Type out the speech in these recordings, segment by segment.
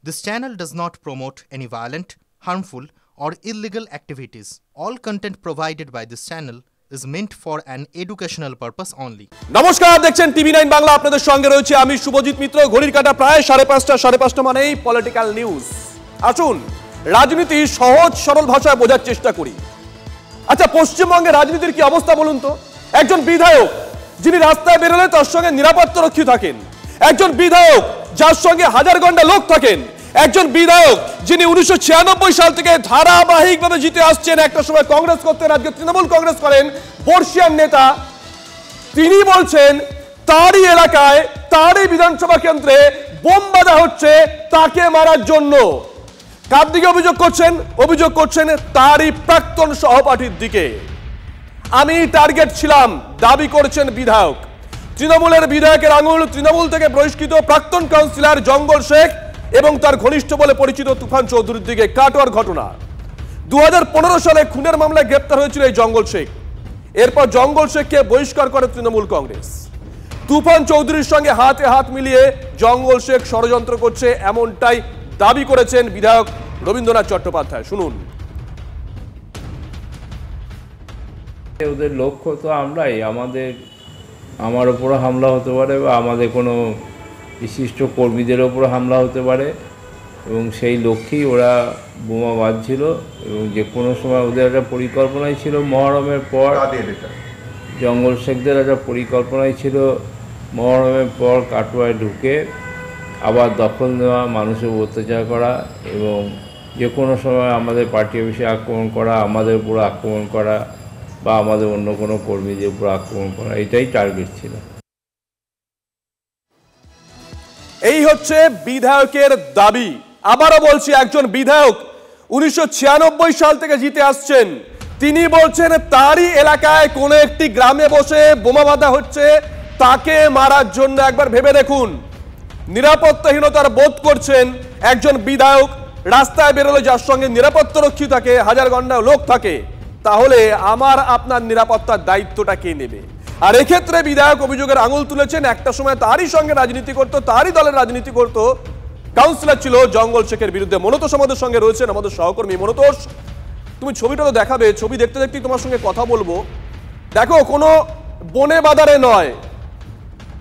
This channel does not promote any violent, harmful, or illegal activities. All content provided by this channel is meant for an educational purpose only. নমস্কার, দেখছেন টিভি9 বাংলা। আপনাদের সঙ্গে রয়েছে আমি শুভজিৎ মিত্র। ঘড়ির কাঁটা প্রায় 5:30 মানেই পলিটিক্যাল নিউজ। আসুন রাজনীতি সহজ সরল ভাষায় বোঝার চেষ্টা করি। আচ্ছা, পশ্চিমবঙ্গের রাজনীতির কি অবস্থা বলুন তো? একজন বিধায়ক যিনি রাস্তায় বেরোলে তার সঙ্গে নিরাপত্তারক্ষী থাকেন, একজন বিধায়ক যার সঙ্গে হাজার গন্ডা লোক থাকেন, একজন বিধায়ক যিনি 1996 সাল থেকে ধারাবাহিকভাবে জিতে আসছেন, একটা সময় কংগ্রেস করতেন, আজকে তৃণমূল কংগ্রেস করেন, বর্ষিয়ান নেতা, তিনি বলছেন তারই এলাকায় তারই বিধানসভা কেন্দ্রে বোম বাঁধা হচ্ছে তাকে মারার জন্য। কার দিকে অভিযোগ করছেন? অভিযোগ করছেন তারই প্রাক্তন সহপাঠীর দিকে। আমি টার্গেট ছিলাম, দাবি করেছেন বিধায়ক। তৃণমূলের বিধায়কের আঙুল তৃণমূল থেকে বহিষ্কৃত প্রাক্তন কাউন্সিলর জঙ্গল শেখ এবং তার ঘনিষ্ঠ বলে পরিচিত তুফান চৌধুরীর দিকে কাটোয়ার ঘটনা। 2015 সালে খুনের মামলায় গ্রেপ্তার হয়েছিল এই জঙ্গল শেখ। এরপর জঙ্গল শেখকে বহিষ্কার করে তৃণমূল কংগ্রেস। তুফান চৌধুরীর সঙ্গে হাতে হাত মিলিয়ে জঙ্গল শেখ ষড়যন্ত্র করছে, এমনটাই দাবি করেছেন বিধায়ক রবীন্দ্রনাথ চট্টোপাধ্যায়। শুনুন। ওদের লক্ষ্য তো আমরাই, আমার উপরও হামলা হতে পারে বা আমাদের কোনো বিশিষ্ট কর্মীদের ওপরও হামলা হতে পারে, এবং সেই লক্ষ্যেই ওরা বোমা বাঁধছিল। এবং যে কোনো সময় ওদের একটা পরিকল্পনাই ছিল, মহরমের পর জঙ্গল শেখদের একটা পরিকল্পনাই ছিল মহরমের পর কাটোয়ায় ঢুকে আবার দখল নেওয়া, মানুষের অত্যাচার করা এবং যে কোনো সময় আমাদের পার্টি অফিসে আক্রমণ করা, আমাদের উপর আক্রমণ করা বা আমাদের অন্য কোনো কর্মীদের উপর আক্রমণ করা, এটাই টার্গেট ছিল। এই হচ্ছে বিধায়কের দাবি। আবারও বলছি, একজন বিধায়ক 1996 সাল থেকে জিতে আসছেন, তিনি বলছেন তারই এলাকায় কোনো একটি গ্রামে বসে বোমা বাঁধা হচ্ছে তাকে মারার জন্য। একবার ভেবে দেখুন, নিরাপত্তাহীনতার বোধ করছেন একজন বিধায়ক। রাস্তায় বেরোলে যার সঙ্গে নিরাপত্তারক্ষী থাকে, হাজার গন্ডা লোক থাকে, তাহলে আমার আপনার নিরাপত্তার দায়িত্বটা কে নেবে? আর এক্ষেত্রে বিধায়ক অভিযোগের আঙুল তুলেছেন, একটা সময় তারই সঙ্গে রাজনীতি করত, তারই দলের রাজনীতি করত, কাউন্সিলর ছিল জঙ্গল শেখের বিরুদ্ধে। মনোতোষ আমাদের সঙ্গে রয়েছেন, আমাদের সহকর্মী। মনোতোষ, তুমি ছবিটা তো দেখাবে, ছবি দেখতে দেখতেই তোমার সঙ্গে কথা বলবো। দেখো, কোনো বনে বাজারে নয়,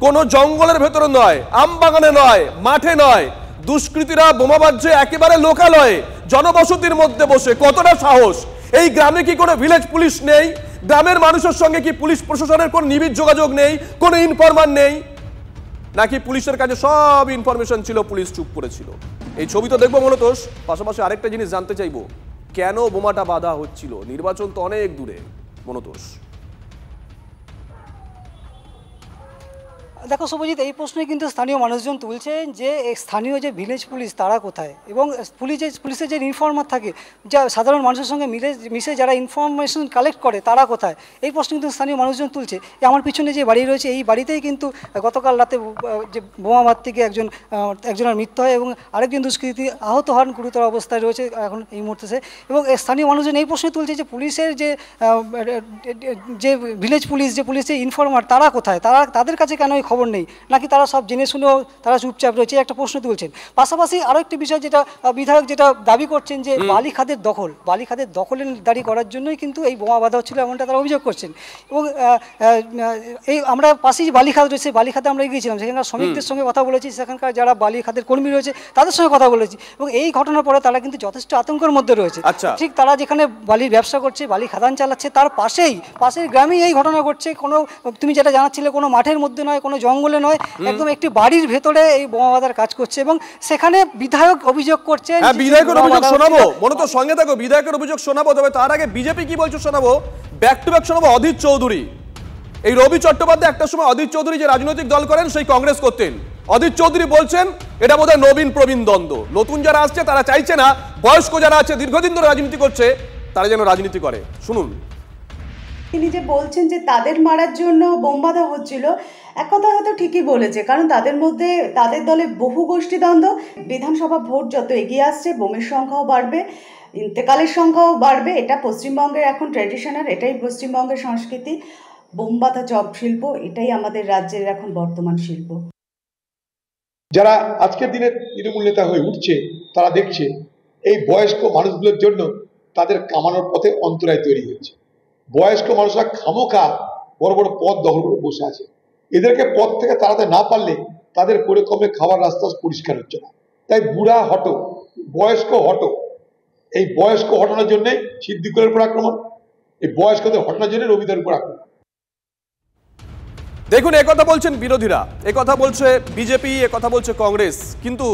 কোনো জঙ্গলের ভেতরে নয়, আম বাগানে নয়, মাঠে নয়, দুষ্কৃতীরা বোমা বাঁধছে একেবারে লোকালয়ে, জনবসতির মধ্যে বসে। কতটা সাহস! এই গ্রামে কি কোনো ভিলেজ পুলিশ নেই? গ্রামের মানুষের সঙ্গে কি পুলিশ প্রশাসনের কোনো নিবিড় যোগাযোগ নেই? কোনো ইনফরমার নেই? নাকি পুলিশের কাছে সব ইনফরমেশন ছিল, পুলিশ চুপ করেছিল? এই ছবি তো দেখবো মনোতোষ। পাশাপাশি আরেকটা জিনিস জানতে চাইবো, কেন বোমাটা বাঁধা হচ্ছিল? নির্বাচন তো অনেক দূরে মনোতোষ। দেখো শুভজিৎ, এই প্রশ্নে কিন্তু স্থানীয় মানুষজন তুলছেন যে স্থানীয় যে ভিলেজ পুলিশ তারা কোথায়, এবং পুলিশের যে ইনফর্মার থাকে, যা সাধারণ মানুষের সঙ্গে মিশে যারা ইনফরমেশন কালেক্ট করে, তারা কোথায়? এই প্রশ্ন কিন্তু স্থানীয় মানুষজন তুলছে। আমার পিছনে যে বাড়ি রয়েছে, এই বাড়িতেই কিন্তু গতকাল রাতে যে বোমা মারতে গিয়ে একজনের মৃত্যু হয় এবং আরেকজন দুষ্কৃতী আহত হন, গুরুতর অবস্থায় রয়েছে এখন এই মুহূর্তে। এবং স্থানীয় মানুষজন এই প্রশ্ন তুলছে যে পুলিশের যে ভিলেজ পুলিশ, যে পুলিশের ইনফর্মার, তারা কোথায়? তাদের কাছে কেন খবর নেই? নাকি তারা সব জেনে শুনেও তারা চুপচাপ রয়েছে? একটা প্রশ্ন তুলছেন। পাশাপাশি আরো একটি বিষয় যেটা বিধায়ক যেটা দাবি করছেন, যে বালিখাদের দখলের দাঁড়ি করার জন্যই কিন্তু এই বোমা বাঁধা হচ্ছিল, এমনটা তারা অভিযোগ করছেন। এবং এই আমরা পাশেই যে বালিখাদ রয়েছে, বালিখাদে আমরা গিয়েছিলাম, সেখানকার শ্রমিকদের সঙ্গে কথা বলেছি, সেখানকার যারা বালিখাদের কর্মী রয়েছে তাদের সঙ্গে কথা বলেছি, এবং এই ঘটনার পরে তারা কিন্তু যথেষ্ট আতঙ্কের মধ্যে রয়েছে। ঠিক তারা যেখানে বালির ব্যবসা করছে, বালি খাদান চালাচ্ছে, তার পাশের গ্রামেই এই ঘটনা ঘটছে। কোনো, তুমি যেটা জানাচ্ছিলে, কোনো মাঠের মধ্যে নয়, কোনো জঙ্গলে নয়, একদম একটি বাড়ির ভেতরে এই বোমা বাঁধার কাজ করছে। এবং সেখানে বিধায়ক অভিযোগ করছেন। বিধায়কের অভিযোগ শোনাবো, মনে তো সঙ্গে থাকো, বিধায়কের অভিযোগ শোনাবো। তবে তার আগে বিজেপি কি বলছো শোনাবো। ব্যাক টু ব্যাক শোনাবো অধীর চৌধুরী। এই রবি চট্টোপাধ্যায় একটা সময় অধীর চৌধুরী যে রাজনৈতিক দল করেন সেই কংগ্রেস করতেন। অধীর চৌধুরী বলছেন এটা বোধহয় নবীন প্রবীণ দ্বন্দ্ব। নতুন যারা আসছে তারা চাইছে না বয়স্ক যারা আছে, দীর্ঘদিন ধরে রাজনীতি করছে, তারা যেন রাজনীতি করে। শুনুন। তিনি যে বলছেন যে তাদের মারার জন্য বোম বাঁধা হচ্ছিল, এক কথা হয়তো ঠিকই বলেছে, কারণ তাদের মধ্যে, তাদের দলে বহু গোষ্ঠী দ্বন্দ্ব। বিধানসভা ভোট যত এগিয়ে আসছে, বোমের সংখ্যাও বাড়বে, ইন্তেকালের সংখ্যাও বাড়বে। এটা পশ্চিমবঙ্গের এখন ট্র্যাডিশনাল, এটাই পশ্চিমবঙ্গের সংস্কৃতি। বোম বাঁধা চপ শিল্প, এটাই আমাদের রাজ্যের এখন বর্তমান শিল্প। যারা আজকের দিনে তৃণমূল নেতা হয়ে উঠছে তারা দেখছে এই বয়স্ক মানুষগুলোর জন্য তাদের কামানোর পথে অন্তরায় তৈরি হচ্ছে। বয়স্ক মানুষরা খামোখা বড় বড় পদ দখল করে বসে আছে। এদেরকে পদ থেকে তাড়াতে না পারলে তাদের করে কমে খাওয়ার রাস্তা পরিষ্কার হচ্ছে না। তাই বুড়া হটো, বয়স্ক হটো, এই বয়স্ক হটানোর জন্যই সিদ্দিকুরের উপর আক্রমণ, এই বয়স্কদের হটানোর জন্য রবিদার উপর আক্রমণ। দেখুন, একথা বলছেন বিরোধীরা, একথা বলছে বিজেপি, একথা বলছে কংগ্রেস, কিন্তু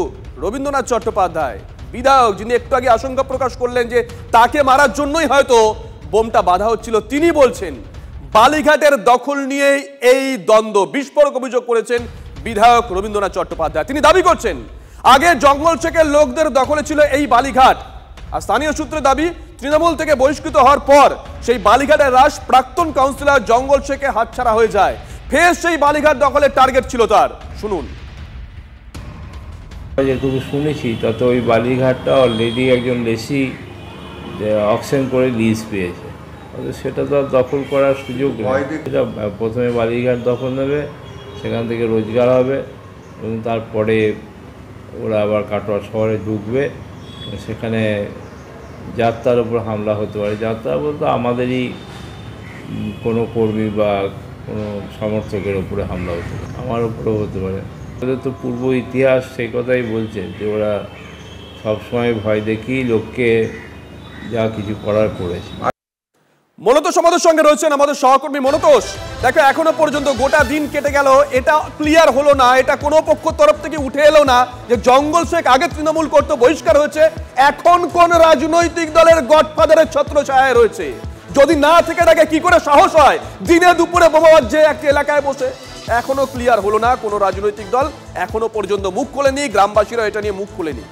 রবীন্দ্রনাথ চট্টোপাধ্যায় বিধায়ক, যিনি একটু আগে আশঙ্কা প্রকাশ করলেন যে তাকে মারার জন্যই হয়তো বোমটা বাঁধা হচ্ছিল, তিনি বলছেন বালিঘাটের দখল নিয়ে এই দ্বন্দ্ব। বিস্ফোরক অভিযোগ করেছেন বিধায়ক রবীন্দ্রনাথ চট্টোপাধ্যায়। তিনি দাবি করছেন আগে জঙ্গল থেকে লোকদের দখলে ছিল এই বালিঘাট, আর স্থানীয় সূত্রে দাবি তৃণমূল থেকে বহিষ্কৃত হওয়ার পর সেই বালিঘাটের রাস প্রাক্তন কাউন্সিলর জঙ্গল শেখে হাতছাড়া হয়ে যায়। ফের সেই বালিঘাট দখলের টার্গেট ছিল তার। শুনুন। যেটুকু শুনেছি তত ওই বালিঘাটটা অলরেডি একজন লেসি অকশন করে লিজ পেয়েছে, সেটা তো আর দখল করার সুযোগ নেই। সেটা প্রথমে বালিঘাট দখল নেবে, সেখান থেকে রোজগার হবে এবং তারপরে ওরা আবার কাটোয়া শহরে ঢুকবে, সেখানে যাত্রার উপর হামলা হতে পারে। যাত্রা বলতে আমাদেরই কোনো কর্মী বা কোনো সমর্থকের উপরে হামলা হতে পারে, আমার উপরেও হতে পারে। ওদের তো পূর্ব ইতিহাস সেই কথাই বলছে যে ওরা সবসময় ভয় দেখিয়ে লোককে যা কিছু করার করেছে। মনতোষ আমাদের সঙ্গে রয়েছেন, আমাদের সহকর্মী মনতোষ। দেখো, এখনো পর্যন্ত গোটা দিন কেটে গেল, এটা ক্লিয়ার হলো না, এটা কোনো পক্ষ তরফ থেকে উঠে এলো না যে জঙ্গল শেখ আগে তৃণমূল করতে বহিষ্কার হয়েছে, এখন কোন রাজনৈতিক দলের গডফাদারের ছত্রছায়ায় রয়েছে। যদি না থেকে থাকে কি করে সাহস হয় দিনে দুপুরে বোমা বাজছে একটি এলাকায় বসে? এখনো ক্লিয়ার হলো না, কোনো রাজনৈতিক দল এখনো পর্যন্ত মুখ খোলেনি, গ্রামবাসীরা এটা নিয়ে মুখ খুলেনি।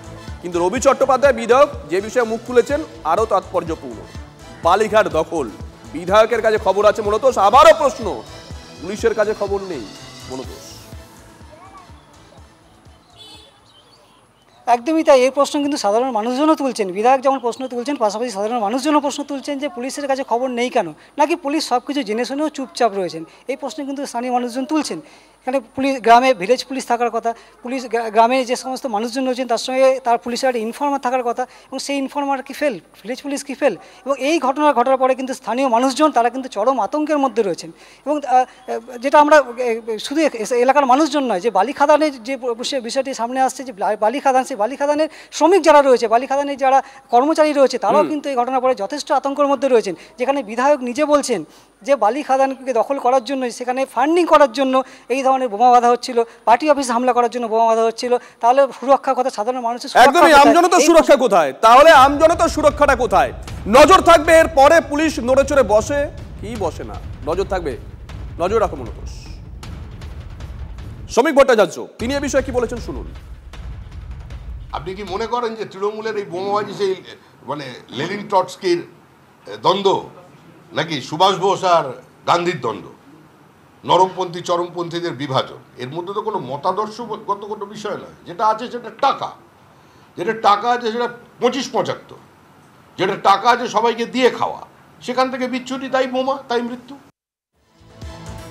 কিন্তু রবি চট্টোপাধ্যায় বিধায়ক যে বিষয়ে মুখ খুলেছেন আরো তাৎপর্যপূর্ণ। বালিঘাট দখল, বিধায়কের কাছে খবর আছে মনতোষ, আবারও প্রশ্ন পুলিশের কাছে খবর নেই মনতোষ। একদমই তাই। এই প্রশ্ন কিন্তু সাধারণ মানুষজনও তুলছেন। বিধায়ক যেমন প্রশ্ন তুলছেন, পাশাপাশি সাধারণ মানুষজনও প্রশ্ন তুলছেন যে পুলিশের কাছে খবর নেই কেন, নাকি পুলিশ সব কিছু জেনে শুনেও চুপচাপ রয়েছেন। এই প্রশ্ন কিন্তু স্থানীয় মানুষজন তুলছেন। এখানে পুলিশ, গ্রামে ভিলেজ পুলিশ থাকার কথা, পুলিশ গ্রামে যে সমস্ত মানুষজন রয়েছেন তার সঙ্গে তার পুলিশের একটা ইনফর্মার থাকার কথা, এবং সেই ইনফর্মার কি ফেল, ভিলেজ পুলিশ কি ফেল। এবং এই ঘটনা ঘটার পরে কিন্তু স্থানীয় মানুষজন তারা কিন্তু চরম আতঙ্কের মধ্যে রয়েছেন। এবং যেটা আমরা শুধু এলাকার মানুষজন নয়, যে বালি খাদানের যে বিষয়টি সামনে আসছে, যে বালি খাদান, সেই বালি খাদানের শ্রমিক যারা রয়েছে, বালি খাদানের যারা কর্মচারী রয়েছে, তারাও কিন্তু এই ঘটনার পরে যথেষ্ট আতঙ্কের মধ্যে রয়েছেন। যেখানে বিধায়ক নিজে বলছেন যে বালি খাদানকে দখল করার জন্য, সেখানে ফান্ডিং করার জন্য এই ধরনের বোমা বাঁধা হচ্ছিল, পার্টি অফিসে হামলা করার জন্য বোমা বাঁধা হচ্ছিল। তাহলে সুরক্ষার কথা, সাধারণ মানুষের একদমই, আমজনতার সুরক্ষা কোথায়? তাহলে আমজনতার সুরক্ষাটা কোথায়? নজর থাকবে এর পরে পুলিশ নড়ে চড়ে বসে কি বসে না, নজর থাকবে, নজর রাখো মনতোষ। শ্রমিক ভট্টাচার্য তিনি এ বিষয়ে কি বলেছেন শুনুন। আপনি কি মনে করেন যে তৃণমূলের এই বোমাবাজি সেই মানে লেনিন ট্রটস্কির দ্বন্দ্ব, নাকি সুভাষ বোস আর গান্ধীর দ্বন্দ্ব, নরমপন্থী চরমপন্থীদের বিভাজন? এর মধ্যে তো কোনো মতাদর্শগত কোনো বিষয় নয়। যেটা আছে সেটা টাকা, যেটা টাকা আছে সেটা 25-75, যেটা টাকা আছে সবাইকে দিয়ে খাওয়া, সেখান থেকে বিচ্ছুটি, তাই বোমা, তাই মৃত্যু।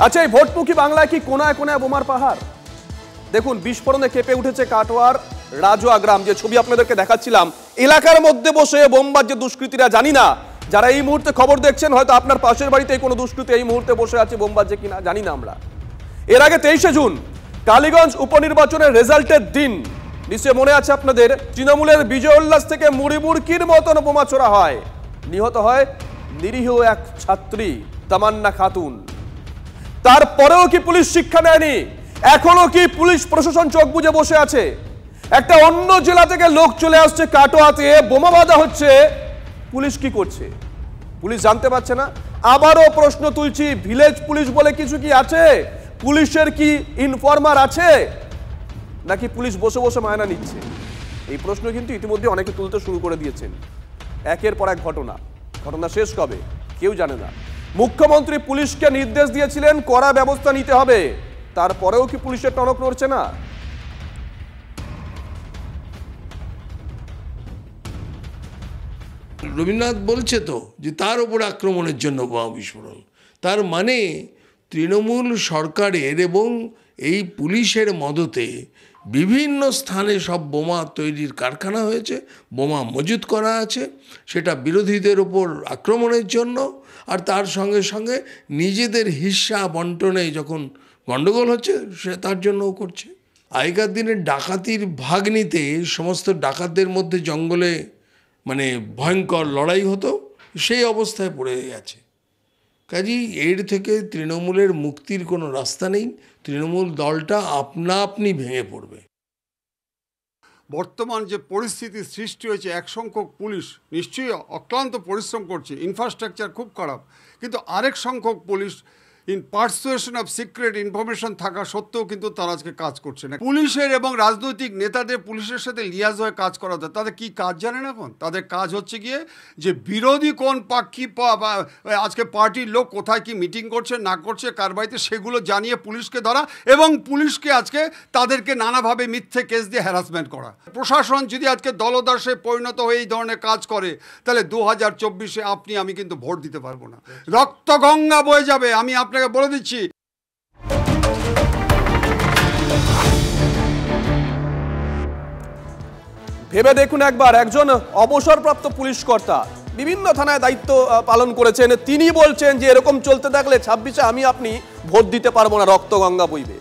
আচ্ছা, এই ভোটমুখী বাংলায় কি কোনায় কোনায় বোমার পাহাড়? দেখুন, বিস্ফোরণে কেঁপে উঠেছে কাটোয়ার রাজোয়া গ্রাম। যে ছবি আপনাদেরকে দেখাচ্ছিলাম, এলাকার মধ্যে বসে বোমবাজ যে দুষ্কৃতীরা, জানি না যারা এই মুহূর্তে খবর দেখছেন হয়তো আপনার পাশের বাড়িতে কোনো দুষ্কৃতী এই মুহূর্তে বসে আছে বোমবাজে কিনা জানি না আমরা। এর আগে 23শে জুন কালীগঞ্জ উপনির্বাচনের রেজাল্টের দিন, নিশ্চয় মনে আছে আপনাদের, তৃণমূলের বিজয় উল্লাস থেকে মুড়িমুড়কির মতন বোমা ছোড়া হয়, নিহত হয় নিরীহ এক ছাত্রী তামান্না খাতুন। তারপরেও কি পুলিশ শিক্ষা নেয়নি? এখনো কি পুলিশ প্রশাসন চোখ বুজে বসে আছে? একটা অন্য জেলা থেকে লোক চলে আসছে কাটোয়াতে, বোমা বাঁধা হচ্ছে, পুলিশ কি করছে? পুলিশ জানতে পারছে না? আবারও প্রশ্ন তুলছি, ভিলেজ পুলিশ বলে কিছু কি আছে? পুলিশের কি ইনফর্মার আছে, নাকি পুলিশ বসে বসে মায়না নিচ্ছে? এই প্রশ্ন কিন্তু ইতিমধ্যে অনেকে তুলতে শুরু করে দিয়েছেন। একের পর এক ঘটনা শেষ কবে কেউ জানে না। মুখ্যমন্ত্রী পুলিশকে নির্দেশ দিয়েছিলেন কড়া ব্যবস্থা নিতে হবে, তারপরেও কি পুলিশের টনক নড়ছে না? রবীন্দ্রনাথ বলছে তো যে তার উপর আক্রমণের জন্য বোমা বিস্ফোরণ। তার মানে তৃণমূল সরকারের এবং এই পুলিশের মদতে বিভিন্ন স্থানে সব বোমা তৈরির কারখানা হয়েছে, বোমা মজুত করা আছে, সেটা বিরোধীদের ওপর আক্রমণের জন্য, আর তার সঙ্গে সঙ্গে নিজেদের হিস্সা বন্টনে যখন গণ্ডগোল হচ্ছে সে তার জন্যও করছে। আগেকার দিনে ডাকাতির ভাগ নিতে সমস্ত ডাকাতদের মধ্যে জঙ্গলে মানে ভয়ঙ্কর লড়াই হতো, সেই অবস্থায় পড়ে গেছে। কাজেই এর থেকে তৃণমূলের মুক্তির কোনো রাস্তা নেই, তৃণমূল দলটা আপনা আপনি ভেঙে পড়বে। বর্তমান যে পরিস্থিতি সৃষ্টি হয়েছে, এক সংখ্যক পুলিশ নিশ্চয়ই অক্লান্ত পরিশ্রম করছে, ইনফ্রাস্ট্রাকচার খুব খারাপ, কিন্তু আরেক সংখ্যক police in persuasion of secret information থাকা সত্ত্বেও কিন্তু তারা আজকে কাজ করছে না। পুলিশের এবং রাজনৈতিক নেতাদের পুলিশের সাথে লিয়াজ হয়ে কাজ করা যায়। তাদের কি কাজ জানেন এখন? তাদের কাজ হচ্ছে গিয়ে যে বিরোধী কোন পাক্ষি আজকে পার্টির লোক কোথায় কি মিটিং করছে না করছে কার বাড়িতে, সেগুলো জানিয়ে পুলিশকে ধরা এবং পুলিশকে আজকে তাদেরকে নানাভাবে মিথ্যে কেস দিয়ে হ্যারাসমেন্ট করা। প্রশাসন যদি আজকে দলদাসে পরিণত হয়ে এই ধরনের কাজ করে, তাহলে 2024-এ আপনি আমি কিন্তু ভোট দিতে পারবো না, রক্তগঙ্গা বয়ে যাবে, আমি আপনাকে বলে দিচ্ছি। ভেবে দেখুন একবার, একজন অবসরপ্রাপ্ত পুলিশ কর্তা বিভিন্ন থানায় দায়িত্ব পালন করেছেন, তিনি বলছেন যে এরকম চলতে থাকলে 26-এ আমি আপনি ভোট দিতে পারবো না, রক্তগঙ্গা বইবে।